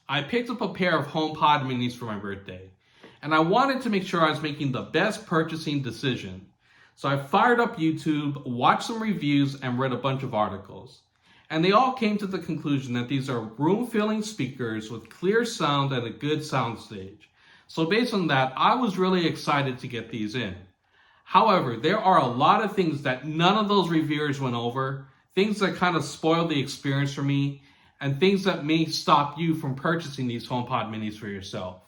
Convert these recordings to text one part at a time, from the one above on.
I picked up a pair of HomePod minis for my birthday, and I wanted to make sure I was making the best purchasing decision. So I fired up YouTube, watched some reviews, and read a bunch of articles. And they all came to the conclusion that these are room-filling speakers with clear sound and a good soundstage. So based on that, I was really excited to get these in. However, there are a lot of things that none of those reviewers went over, things that kind of spoiled the experience for me, and things that may stop you from purchasing these HomePod minis for yourself.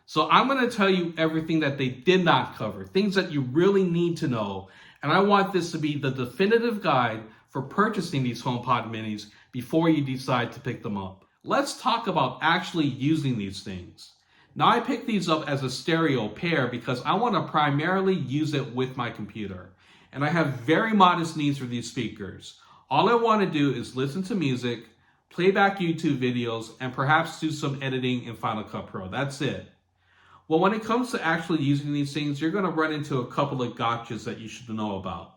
So I'm going to tell you everything that they did not cover, things that you really need to know, and I want this to be the definitive guide for purchasing these HomePod minis before you decide to pick them up. Let's talk about actually using these things. Now I picked these up as a stereo pair because I want to primarily use it with my computer. And I have very modest needs for these speakers. All I want to do is listen to music, play back YouTube videos, and perhaps do some editing in Final Cut Pro. That's it. Well, when it comes to actually using these things, you're going to run into a couple of gotchas that you should know about.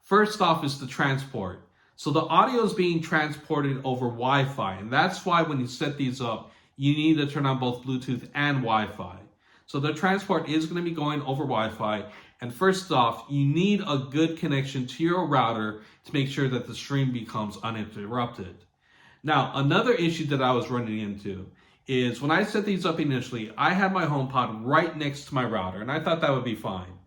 First off is the transport. So the audio is being transported over Wi-Fi, and that's why when you set these up, you need to turn on both Bluetooth and Wi-Fi. So the transport is going to be going over Wi-Fi. And first off, you need a good connection to your router to make sure that the stream becomes uninterrupted. Now, another issue that I was running into is when I set these up initially, I had my HomePod right next to my router, and I thought that would be fine.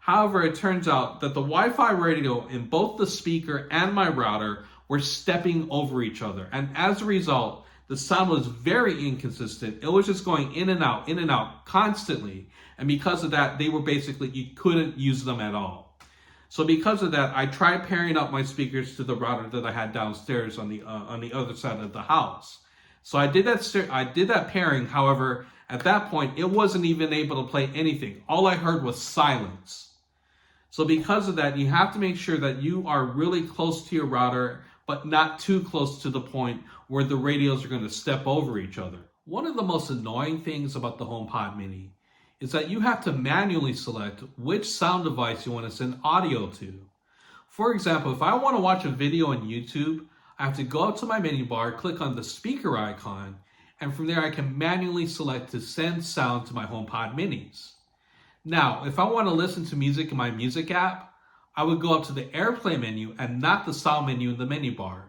However, it turns out that the Wi-Fi radio in both the speaker and my router were stepping over each other. And as a result, the sound was very inconsistent. It was just going in and out constantly. And because of that, they were basically, you couldn't use them at all. So because of that, I tried pairing up my speakers to the router that I had downstairs on the other side of the house. So I did that pairing. However, at that point, it wasn't even able to play anything. All I heard was silence. So because of that, you have to make sure that you are really close to your router, but not too close to the point where the radios are going to step over each other. One of the most annoying things about the HomePod mini is that you have to manually select which sound device you want to send audio to. For example, if I want to watch a video on YouTube, I have to go up to my menu bar, click on the speaker icon, and from there I can manually select to send sound to my HomePod minis. Now, if I want to listen to music in my music app, I would go up to the Airplay menu and not the sound menu in the menu bar.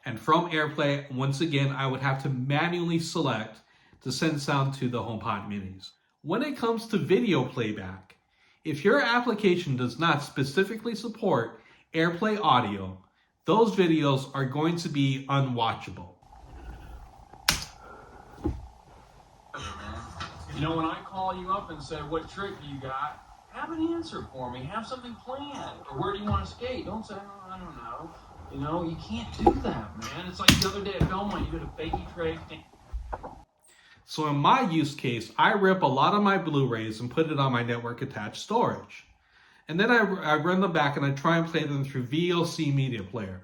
And from Airplay, once again, I would have to manually select to send sound to the HomePod minis. When it comes to video playback, if your application does not specifically support Airplay audio, those videos are going to be unwatchable. You know, when I call you up and say, what trick do you got? Have an answer for me. Have something planned. Or where do you want to skate? Don't say, oh, I don't know. You know, you can't do that, man. It's like the other day at Belmont, you did a fakey trick. So in my use case, I rip a lot of my Blu-rays and put it on my network attached storage. And then I run them back and I try and play them through VLC Media Player.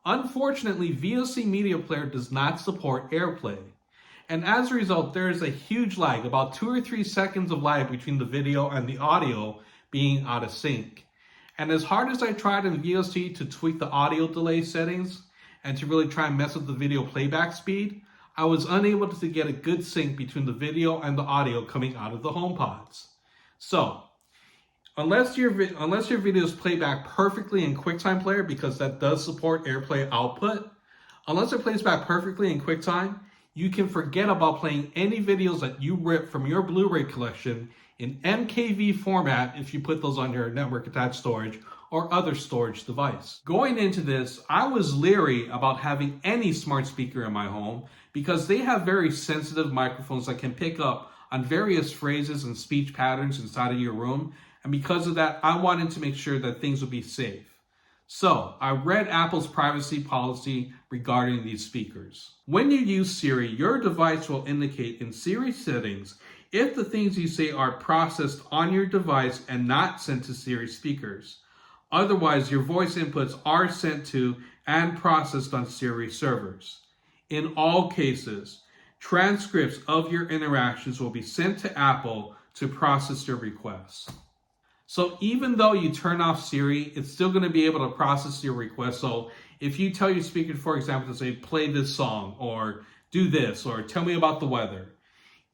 Unfortunately, VLC Media Player does not support Airplay. And as a result, there is a huge lag, about 2 or 3 seconds of lag between the video and the audio being out of sync. And as hard as I tried in VLC to tweak the audio delay settings and to really try and mess with the video playback speed, I was unable to get a good sync between the video and the audio coming out of the HomePods. So, unless your videos play back perfectly in QuickTime Player, because that does support Airplay output, unless it plays back perfectly in QuickTime, you can forget about playing any videos that you rip from your Blu-ray collection in MKV format if you put those on your network attached storage or other storage device. Going into this, I was leery about having any smart speaker in my home because they have very sensitive microphones that can pick up on various phrases and speech patterns inside of your room. And because of that, I wanted to make sure that things would be safe. So I read Apple's privacy policy regarding these speakers. When you use Siri, your device will indicate in Siri settings if the things you say are processed on your device and not sent to Siri speakers. Otherwise, your voice inputs are sent to and processed on Siri servers. In all cases, transcripts of your interactions will be sent to Apple to process your requests. So even though you turn off Siri, it's still going to be able to process your request. So if you tell your speaker, for example, to say, play this song or do this, or tell me about the weather.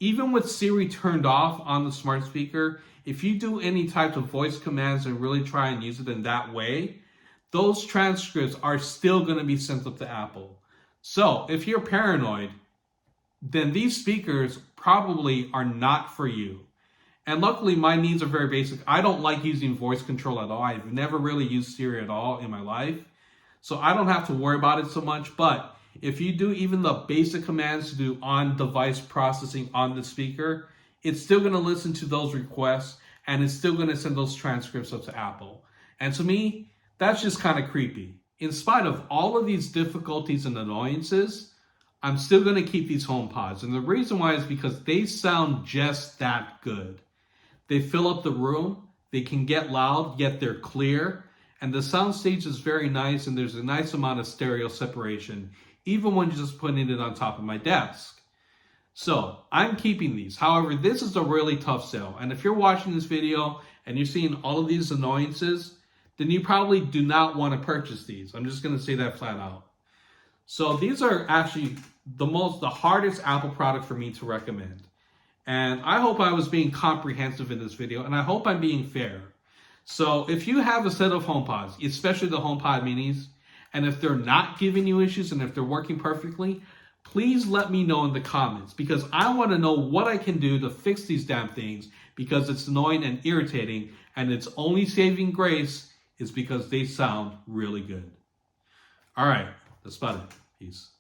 Even with Siri turned off on the smart speaker, if you do any type of voice commands and really try and use it in that way, those transcripts are still going to be sent up to Apple. So if you're paranoid, then these speakers probably are not for you. And luckily, my needs are very basic. I don't like using voice control at all. I've never really used Siri at all in my life. So I don't have to worry about it so much. But if you do even the basic commands to do on-device processing on the speaker, it's still going to listen to those requests and it's still going to send those transcripts up to Apple. And to me, that's just kind of creepy. In spite of all of these difficulties and annoyances, I'm still going to keep these HomePods. And the reason why is because they sound just that good. They fill up the room, they can get loud, yet they're clear. And the soundstage is very nice, and there's a nice amount of stereo separation, even when you're just putting it on top of my desk. So I'm keeping these. However, this is a really tough sale. And if you're watching this video and you're seeing all of these annoyances, then you probably do not want to purchase these. I'm just going to say that flat out. So these are actually the hardest Apple product for me to recommend. And I hope I was being comprehensive in this video, and I hope I'm being fair. So if you have a set of HomePods, especially the HomePod minis, and if they're not giving you issues and if they're working perfectly, please let me know in the comments, because I want to know what I can do to fix these damn things, because it's annoying and irritating, and its only saving grace is because they sound really good. All right, that's about it. Peace.